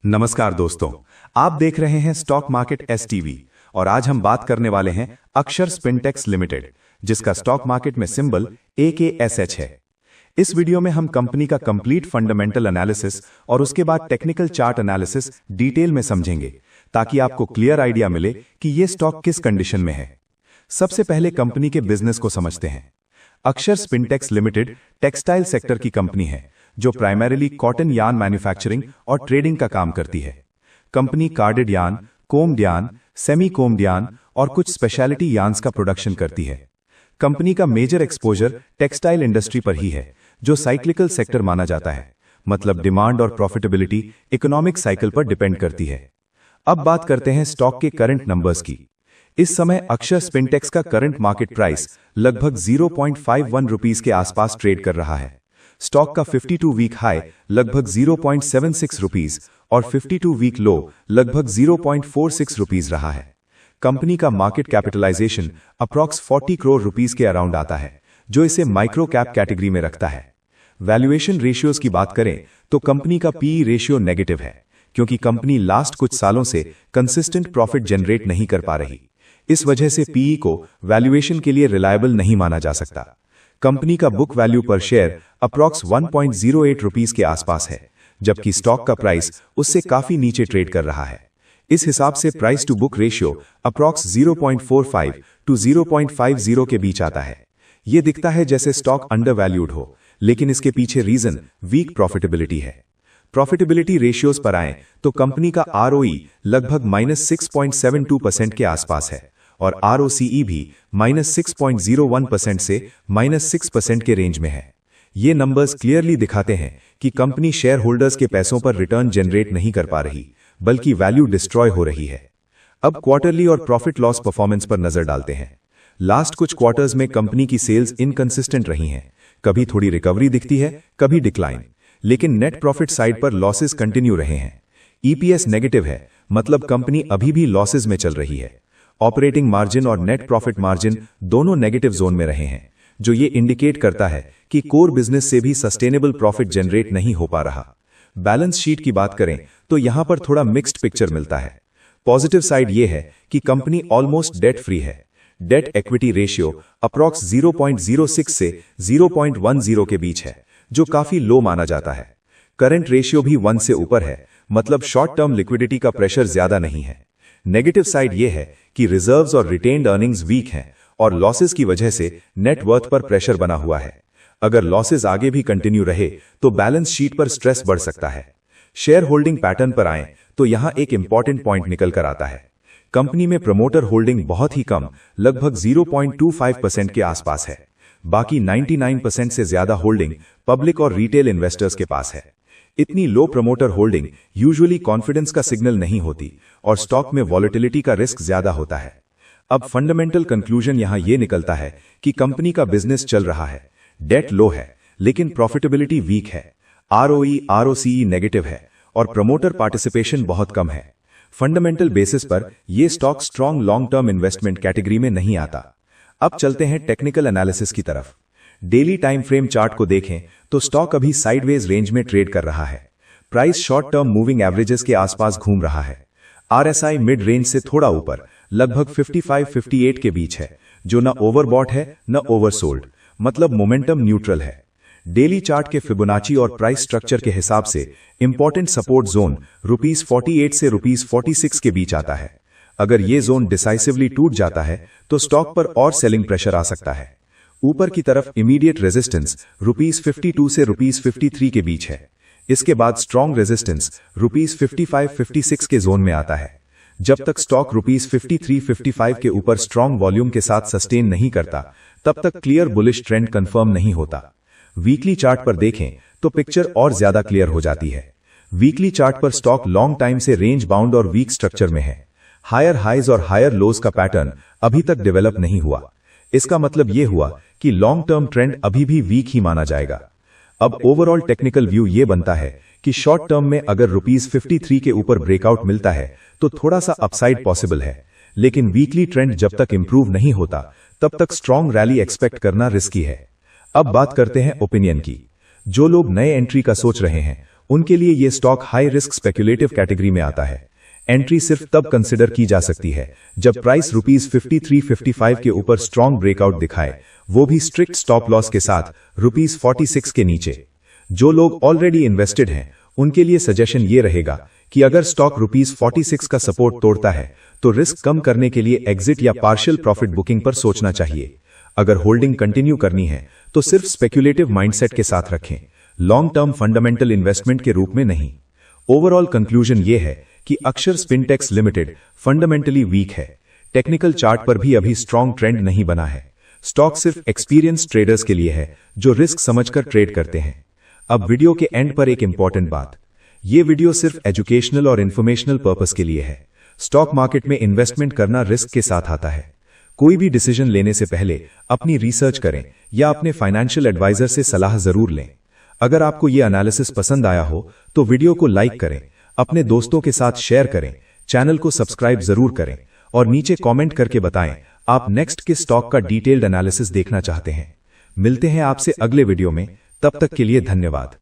नमस्कार दोस्तों, आप देख रहे हैं स्टॉक मार्केट एसटीवी और आज हम बात करने वाले हैं अक्षर स्पिनटेक्स लिमिटेड, जिसका स्टॉक मार्केट में सिंबल AKSH है। इस वीडियो में हम कंपनी का कंप्लीट फंडामेंटल एनालिसिस और उसके बाद टेक्निकल चार्ट एनालिसिस डिटेल में समझेंगे, ताकि आपको क्लियर आइडिया मिले कि ये स्टॉक किस कंडीशन में है। सबसे पहले कंपनी के बिजनेस को समझते हैं। अक्षर स्पिनटेक्स लिमिटेड टेक्सटाइल सेक्टर की कंपनी है, जो प्राइमरीली कॉटन यार्न मैन्युफैक्चरिंग और ट्रेडिंग का काम करती है। Company carded yarn, combed yarn, semi combed yarn और कुछ स्पेशलिटी यार्न्स का प्रोडक्शन करती है। कंपनी का मेजर एक्सपोजर टेक्सटाइल इंडस्ट्री पर ही है, जो साइक्लिकल सेक्टर माना जाता है, मतलब डिमांड और प्रॉफिटेबिलिटी इकोनॉमिक साइकिल पर डिपेंड करती है। अब बात करते हैं स्टॉक के करंट नंबर्स की। इस समय अक्षर स्पिनटेक्स का करंट मार्केट प्राइस लगभग 0.51 रुपीस के आसपास ट्रेड कर रहा है। स्टॉक का 52 वीक हाई लगभग 0.76 रुपीस और 52 वीक लो लगभग 0.46 रुपीस रहा है। कंपनी का market capitalization approx 40 crore rupees के अराउंड आता है, जो इसे माइक्रो कैप कैटेगरी में रखता है। वैल्यूएशन रेशियोज की बात करें तो कंपनी का पीई रेशियो नेगेटिव है, क्योंकि कंपनी लास्ट कुछ सालों से कंसिस्टेंट प्रॉफिट जनरेट नहीं कर पा रही। इस वजह से पीई को वैल्यूएशन के लिए रिलायबल नहीं माना जा सकता। कंपनी का बुक वैल्यू पर शेयर अप्रॉक्स 1.08 रुपीस के आसपास है, जबकि स्टॉक का प्राइस उससे काफी नीचे ट्रेड कर रहा है। इस हिसाब से price to book ratio approx 0.45 to 0.50 के बीच आता है। यह दिखता है जैसे स्टॉक अंडर वैल्यूड हो, लेकिन इसके पीछे रीजन वीक प्रॉफिटेबिलिटी है। प्रॉफिटेबिलिटी रेशियोज पर आएं तो कंपनी का ROE लगभग -6.72% के आसपास है और ROCE भी -6.01% से -6% के रेंज में है। ये नंबर्स क्लियरली दिखाते हैं कि कंपनी शेयर होल्डर्स के पैसों पर रिटर्न जनरेट नहीं कर पा रही, बल्कि वैल्यू डिस्ट्रॉय हो रही है। अब क्वार्टरली और प्रॉफिट लॉस परफॉर्मेंस पर नजर डालते हैं। लास्ट कुछ क्वार्टर्स में कंपनी की सेल्स इनकंसिस्टेंट रही हैं। कभी थोड़ी रिकवरी दिखती है, कभी डिक्लाइन, लेकिन नेट प्रॉफिट साइड पर लॉसेस कंटिन्यू रहे हैं। EPS नेगेटिव है, मतलब कंपनी अभी भी लॉसेस में चल रही है। ऑपरेटिंग मार्जिन और नेट प्रॉफिट मार्जिन दोनों नेगेटिव जोन में रहे हैं, जो ये इंडिकेट करता है कि कोर बिजनेस से भी सस्टेनेबल प्रॉफिट जनरेट नहीं हो पा रहा। बैलेंस शीट की बात करें तो यहां पर थोड़ा मिक्स्ड पिक्चर मिलता है। पॉजिटिव साइड ये है कि कंपनी ऑलमोस्ट डेट फ्री है। डेट इक्विटी रेशियो अप्रॉक्स 0.06 से 0.10 के बीच है, जो काफी लो माना जाता है। करंट रेशियो भी 1 से ऊपर है, मतलब शॉर्ट टर्म लिक्विडिटी का प्रेशर ज्यादा नहीं है। नेगेटिव साइड यह है कि रिजर्व्स और रिटेन्ड अर्निंग्स वीक हैं और लॉसेस की वजह से नेट वर्थ पर प्रेशर बना हुआ है। अगर लॉसेस आगे भी कंटिन्यू रहे तो बैलेंस शीट पर स्ट्रेस बढ़ सकता है। शेयर होल्डिंग पैटर्न पर आएं तो यहां एक इंपॉर्टेंट पॉइंट निकल कर आता है। कंपनी में प्रमोटर होल्डिंग बहुत ही कम, लगभग 0.25% के आसपास है। बाकी 99% से ज्यादा होल्डिंग पब्लिक और रिटेल इन्वेस्टर्स के पास है। इतनी लो प्रमोटर होल्डिंग यूजुअली कॉन्फिडेंस का सिग्नल नहीं होती और स्टॉक में वॉलेटिलिटी का रिस्क ज्यादा होता है। अब फंडामेंटल कंक्लूजन यहां यह निकलता है कि कंपनी का बिजनेस चल रहा है, डेट लो है, लेकिन प्रॉफिटेबिलिटी वीक है, ROE ROCE नेगेटिव है और प्रमोटर पार्टिसिपेशन बहुत कम है। फंडामेंटल बेसिस पर यह stock strong long term investment category में नहीं आता। अब चलते हैं टेक्निकल एनालिसिस की तरफ। डेली टाइम फ्रेम चार्ट को देखें तो स्टॉक अभी साइडवेज रेंज में ट्रेड कर रहा है। Price short term moving averages के आसपास घूम रहा है। RSI मिड रेंज से थोड़ा ऊपर, लगभग 55-58 के बीच है, जो न ओवरबॉट है न ओवरसोल्ड, मतलब मोमेंटम न्यूट्रल है। डेली चार्ट के फिबोनाची और प्राइस स्ट्रक्चर के हिसाब से इंपॉर्टेंट सपोर्ट जोन ₹48 से ₹46 के बीच आता है। अगर ये जोन डिसाइसिवली टूट जाता है तो स्टॉक पर और सेलिंग प्रेशर आ सकता है। ऊपर की तरफ इमीडिएट रेजिस्टेंस ₹52 से ₹53 के बीच है। इसके बाद स्ट्रॉन्ग रेजिस्टेंस ₹55-56 के जोन में आता है। जब तक स्टॉक ₹53-55 के ऊपर स्ट्रॉन्ग वॉल्यूम के साथ सस्टेन नहीं करता, तब तक क्लियर बुलिश ट्रेंड कंफर्म नहीं होता। वीकली चार्ट पर देखें तो पिक्चर और ज्यादा क्लियर हो जाती है। वीकली चार्ट पर स्टॉक लॉन्ग टाइम से रेंज बाउंड और वीक स्ट्रक्चर में है। हायर हाइज और हायर लोज का पैटर्न अभी तक डेवलप नहीं हुआ। इसका मतलब यह हुआ कि लॉन्ग टर्म ट्रेंड अभी भी वीक ही माना जाएगा। अब ओवरऑल टेक्निकल व्यू यह बनता है कि शॉर्ट टर्म में अगर ₹53 के ऊपर ब्रेकआउट मिलता है तो थोड़ा सा अपसाइड पॉसिबल है, लेकिन वीकली ट्रेंड जब तक इंप्रूव नहीं होता तब तक स्ट्रॉन्ग रैली एक्सपेक्ट करना रिस्की है। अब बात करते हैं ओपिनियन की। जो लोग नए एंट्री का सोच रहे हैं उनके लिए ये stock high risk speculative category में आता है। एंट्री सिर्फ तब कंसिडर की जा सकती है जब प्राइस ₹53.55 के ऊपर स्ट्रॉन्ग ब्रेकआउट दिखाए, वो भी स्ट्रिक्ट स्टॉप लॉस के साथ ₹46 के नीचे। जो लोग ऑलरेडी इन्वेस्टेड हैं उनके लिए सजेशन ये रहेगा कि अगर स्टॉक ₹46 का सपोर्ट तोड़ता है तो रिस्क कम करने के लिए एग्जिट या पार्शियल प्रॉफिट बुकिंग पर सोचना चाहिए। अगर होल्डिंग कंटिन्यू करनी है तो सिर्फ स्पेक्युलेटिव माइंडसेट के साथ रखें, लॉन्ग टर्म फंडामेंटल इन्वेस्टमेंट के रूप में नहीं। ओवरऑल कंक्लूजन ये है कि अक्षर स्पिनटेक्स लिमिटेड फंडामेंटली वीक है। टेक्निकल चार्ट पर भी अभी स्ट्रॉन्ग ट्रेंड नहीं बना है। स्टॉक सिर्फ एक्सपीरियंस ट्रेडर्स के लिए है जो रिस्क समझकर ट्रेड करते हैं। अब वीडियो के एंड पर एक इंपॉर्टेंट बात, ये वीडियो सिर्फ एजुकेशनल और इन्फॉर्मेशनल पर्पस के लिए है। स्टॉक मार्केट में इन्वेस्टमेंट करना रिस्क के साथ आता है। कोई भी डिसीजन लेने से पहले अपनी रिसर्च करें या अपने फाइनेंशियल एडवाइजर से सलाह जरूर लें। अगर आपको ये एनालिसिस पसंद आया हो तो वीडियो को लाइक करें, अपने दोस्तों के साथ शेयर करें, चैनल को सब्सक्राइब जरूर करें और नीचे कमेंट करके बताएं आप नेक्स्ट किस स्टॉक का डिटेल्ड एनालिसिस देखना चाहते हैं। मिलते हैं आपसे अगले वीडियो में, तब तक के लिए धन्यवाद।